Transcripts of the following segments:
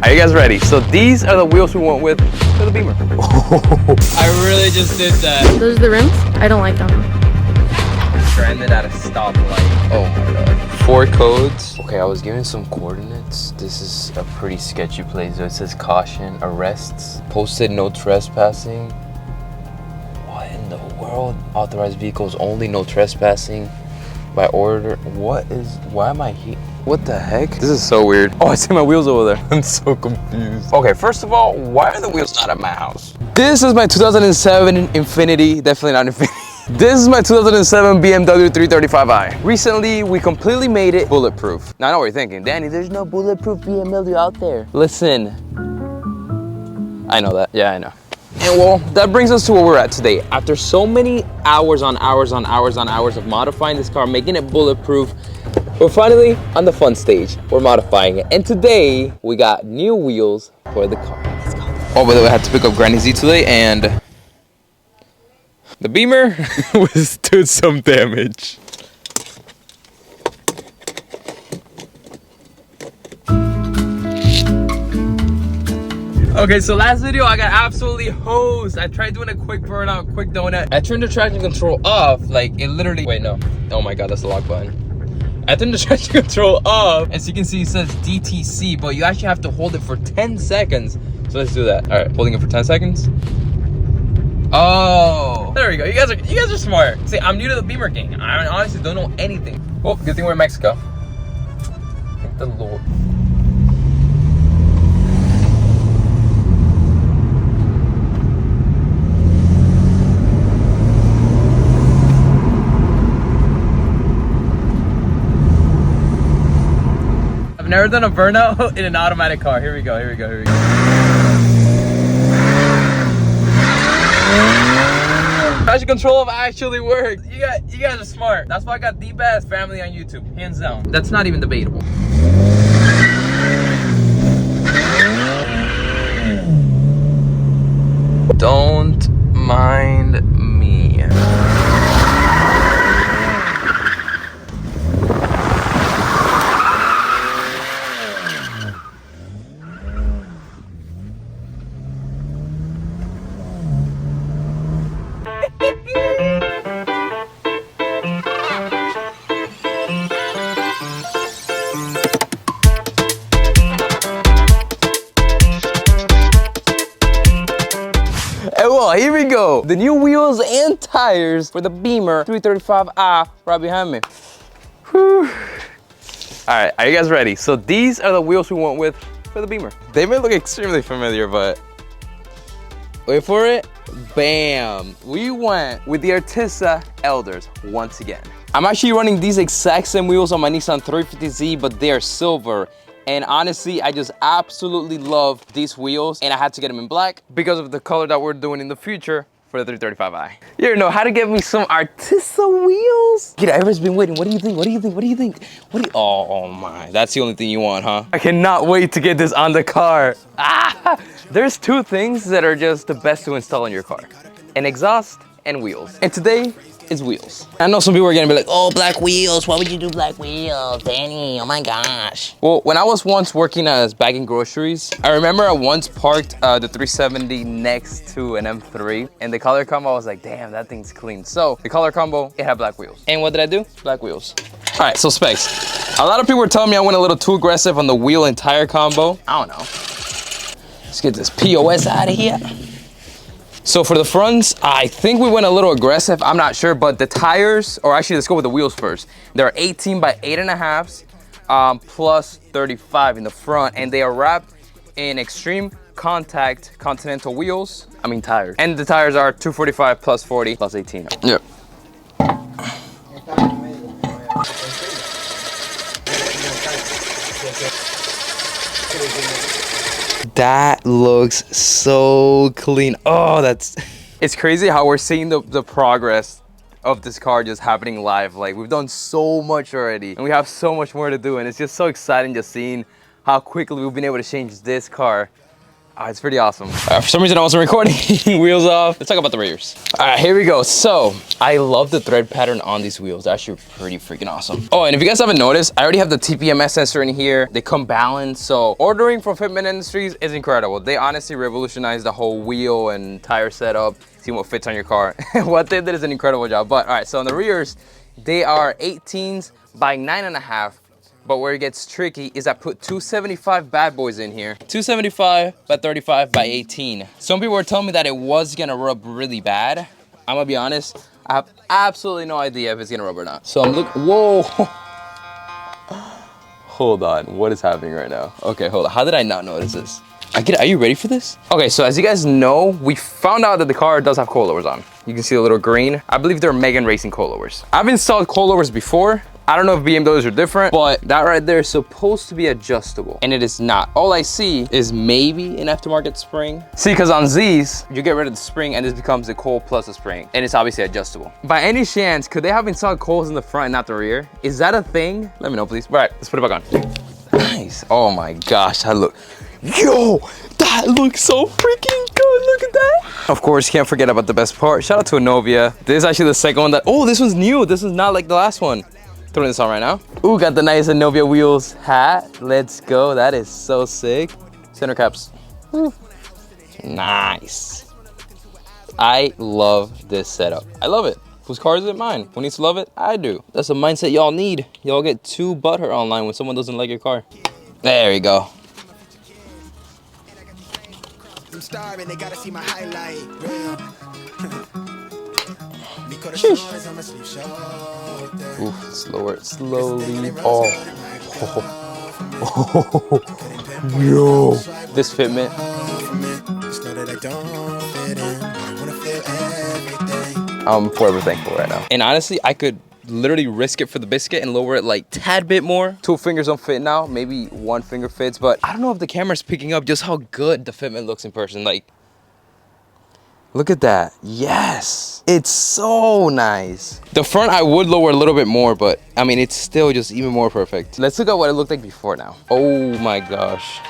Are you guys ready? So these are the wheels we went with for the Beamer. I really just did that. Those are the rims? I don't like them. Stranded at a stoplight. Oh my god. 4 codes. Okay, I was given some coordinates. This is a pretty sketchy place. It says caution, arrests, posted no trespassing. What in the world? Authorized vehicles only, no trespassing by order. Why am I here? What the heck? This is so weird. Oh, I see my wheels over there. I'm so confused. Okay, first of all, why are the wheels not at my house? This is my 2007 Infiniti, definitely not Infiniti. This is my 2007 BMW 335i. Recently, we completely made it bulletproof. Now I know what you're thinking, Danny, there's no bulletproof BMW out there. Listen, I know that, yeah, I know. And well, that brings us to where we're at today. After so many hours on hours of modifying this car, making it bulletproof, we're finally on the fun stage. We're modifying it. And today, we got new wheels for the car. Let's go. Oh, by the way, I had to pick up Granny Z today, and the Beamer withstood some damage. Okay, so last video I got absolutely hosed. I tried doing a quick burnout, quick donut. I turned the traction control off, like it literally, wait, no. Oh my God, that's the lock button. I turned the traction control off. As you can see, it says DTC, but you actually have to hold it for 10 seconds. So let's do that. All right, holding it for 10 seconds. Oh, there we go. You guys are smart. See, I'm new to the Beamer gang. I honestly don't know anything. Well, good thing we're in Mexico. Thank the Lord. I've never done a burnout in an automatic car. Here we go. Traction control actually worked. You guys are smart. That's why I got the best family on YouTube, hands down. That's not even debatable. Don't mind me. And well, here we go. The new wheels and tires for the Beamer 335i right behind me. Whew. All right, are you guys ready? So these are the wheels we went with for the Beamer. They may look extremely familiar, but wait for it. Bam. We went with the Artisa Elders once again. I'm actually running these exact same wheels on my Nissan 350Z, but they are silver. And honestly, I just absolutely love these wheels, and I had to get them in black because of the color that we're doing in the future for the 335i. You already know how to get me some Artisa wheels. Get everyone's been waiting. What do you think? Oh my, that's the only thing you want, huh? I cannot wait to get this on the car. There's 2 things that are just the best to install in your car: an exhaust and wheels. And today is wheels. I know some people are gonna be like, oh, black wheels, why would you do black wheels, Danny? Oh my gosh. Well, when I was once working as bagging groceries, I remember I once parked the 370 next to an M3, and the color combo, I was like, damn, that thing's clean. So the color combo, it had black wheels. And what did I do? Black wheels. All right, so specs. A lot of people were telling me I went a little too aggressive on the wheel and tire combo. I don't know. Let's get this POS out of here. So for the fronts, I think we went a little aggressive. I'm not sure, but the tires, or actually let's go with the wheels first. They're 18 by 8.5 plus 35 in the front, and they are wrapped in extreme contact Continental wheels. I mean tires. And the tires are 245 plus 40 plus 18. Yep. That looks so clean. Oh, it's crazy how we're seeing the progress of this car just happening live. Like, we've done so much already, and we have so much more to do, and it's just so exciting just seeing how quickly we've been able to change this car It's pretty awesome. For some reason I wasn't recording. Wheels off. Let's talk about the rears. All right, here we go. So I love the thread pattern on these wheels. They're actually pretty freaking awesome. Oh, and if you guys haven't noticed, I already have the TPMS sensor in here. They come balanced. So ordering from Fitment Industries is incredible. They honestly revolutionized the whole wheel and tire setup. See what fits on your car. What they did is an incredible job. But all right, so on the rears, they are 18s by 9.5. But where it gets tricky is I put 275 bad boys in here. 275 by 35 by 18. Some people were telling me that it was gonna rub really bad. I'm gonna be honest, I have absolutely no idea if it's gonna rub or not. So I'm looking, whoa. Hold on, what is happening right now? Okay, hold on, how did I not notice this? Are you ready for this? Okay, so as you guys know, we found out that the car does have coilovers on. You can see a little green. I believe they're Megan Racing coilovers. I've installed coilovers before. I don't know if BMWs are different, but that right there is supposed to be adjustable, and it is not. All I see is maybe an aftermarket spring. See, because on these, you get rid of the spring and this becomes the coil plus the spring, and it's obviously adjustable. By any chance, could they have installed coils in the front and not the rear? Is that a thing? Let me know, please. All right, let's put it back on. Nice. Oh my gosh, that look. Yo, that looks so freaking good. Look at that. Of course, can't forget about the best part. Shout out to Novia. This is actually the second one that, oh, this one's new. This is not like the last one. Throwing this on right now. Ooh, got the nice Novia wheels hat. Let's go. That is so sick. Center caps. Ooh. Nice. I love this setup. I love it. Whose car is it? Mine. Who needs to love it? I do. That's the mindset y'all need. Y'all get too butthurt online when someone doesn't like your car. There we go. I'm starving, they gotta see my highlight. Ooh, slower it slowly. Oh. Yo. This fitment. I'm forever thankful right now. And honestly, I could literally risk it for the biscuit and lower it like tad bit more. 2 fingers don't fit now, maybe 1 finger fits, but I don't know if the camera's picking up just how good the fitment looks in person. Like, look at that. Yes, it's so nice. The front I would lower a little bit more, but I mean, it's still just even more perfect. Let's look at what it looked like before now. Oh my gosh.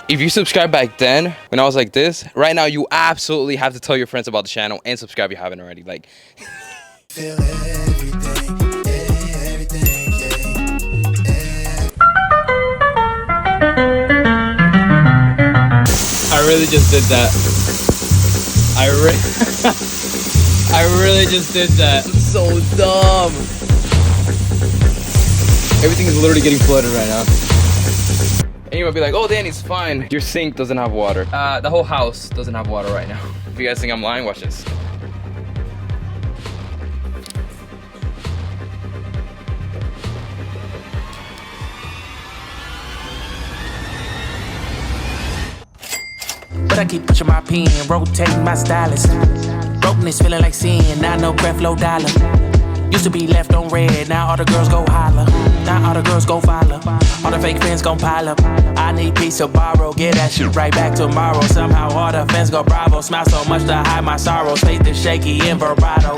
If you subscribed back then, when I was like this, right now you absolutely have to tell your friends about the channel and subscribe if you haven't already. Like, feel everything, everything, yeah. I really just did that. I really just did that. I'm so dumb. Everything is literally getting flooded right now. And you might be like, oh, Danny, it's fine. Your sink doesn't have water. The whole house doesn't have water right now. If you guys think I'm lying, watch this. But I keep pushing my pen, rotating my stylus. Brokenness feeling like sin, now no breath, low dollar. Used to be left on red, now all the girls go holler. Now all the girls go follow. All the fake fans gon' pile up. I need peace to borrow, get that shit right back tomorrow. Somehow all the fans go bravo. Smile so much to hide my sorrows. Faith is shaky in vibrato.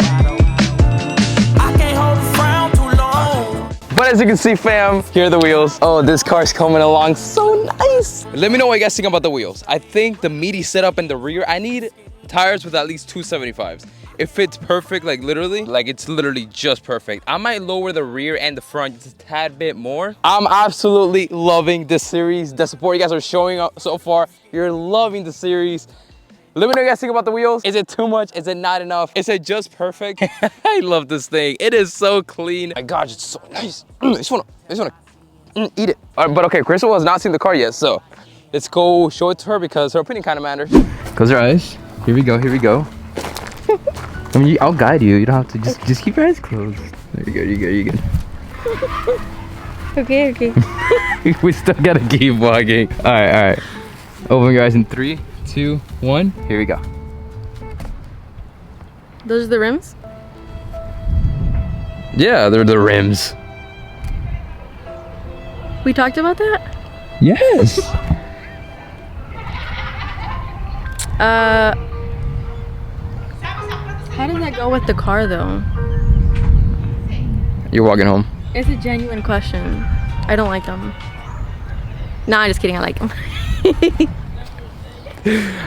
I can't hold a frown too long. But as you can see, fam, here are the wheels. Oh, this car's coming along so nice. Let me know what you guys think about the wheels. I think the meaty setup in the rear, I need tires with at least 275s. It fits perfect, like literally, like it's literally just perfect. I might lower the rear and the front just a tad bit more. I'm absolutely loving this series. The support you guys are showing up so far, you're loving the series. Let me know what you guys think about the wheels. Is it too much? Is it not enough? Is it just perfect? I love this thing. It is so clean. My gosh, it's so nice. I just wanna eat it. All right, but okay, Crystal has not seen the car yet, so let's go show it to her because her opinion kind of matters. Close your eyes. Here we go, here we go. I mean, I'll guide you. You don't have to just keep your eyes closed. There you go, you're good. Okay. We still gotta keep walking. All right. Open your eyes in 3, 2, 1. Here we go. Those are the rims? Yeah, they're the rims. We talked about that? Yes. How does that go with the car though? You're walking home. It's a genuine question. I don't like them. Nah, I'm just kidding, I like them.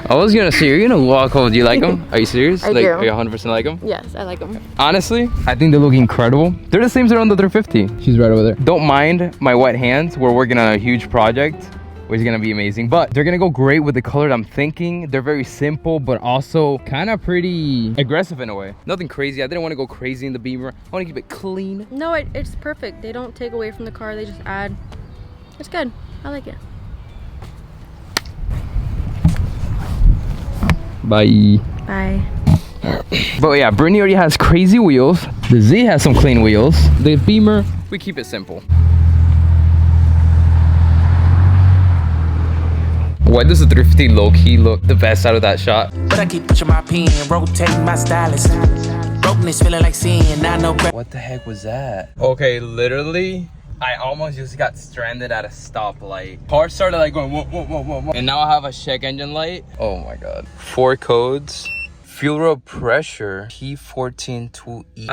I was gonna say, you're gonna walk home. Do you like them? Are you serious? I like, do. Are you 100% like them? Yes, I like them. Honestly, I think they look incredible. They're the same as they're on the 350. She's right over there. Don't mind my wet hands. We're working on a huge project, which is gonna be amazing. But they're gonna go great with the color I'm thinking. They're very simple, but also kind of pretty aggressive in a way. Nothing crazy. I didn't want to go crazy in the Beamer. I want to keep it clean. No, it's perfect. They don't take away from the car. They just add. It's good. I like it. Bye. Bye. But yeah, Brittany already has crazy wheels. The Z has some clean wheels. The Beamer, we keep it simple. Why does the 350 low-key look the best out of that shot? But I keep pushing my pen, rotating my stylus. Brokenness feeling like sin, I know. What the heck was that? Okay, literally, I almost just got stranded at a stoplight. Car started like going whoa, whoa, whoa, whoa, whoa. And now I have a check engine light. Oh my God. 4 codes. Fuel road pressure. P142E.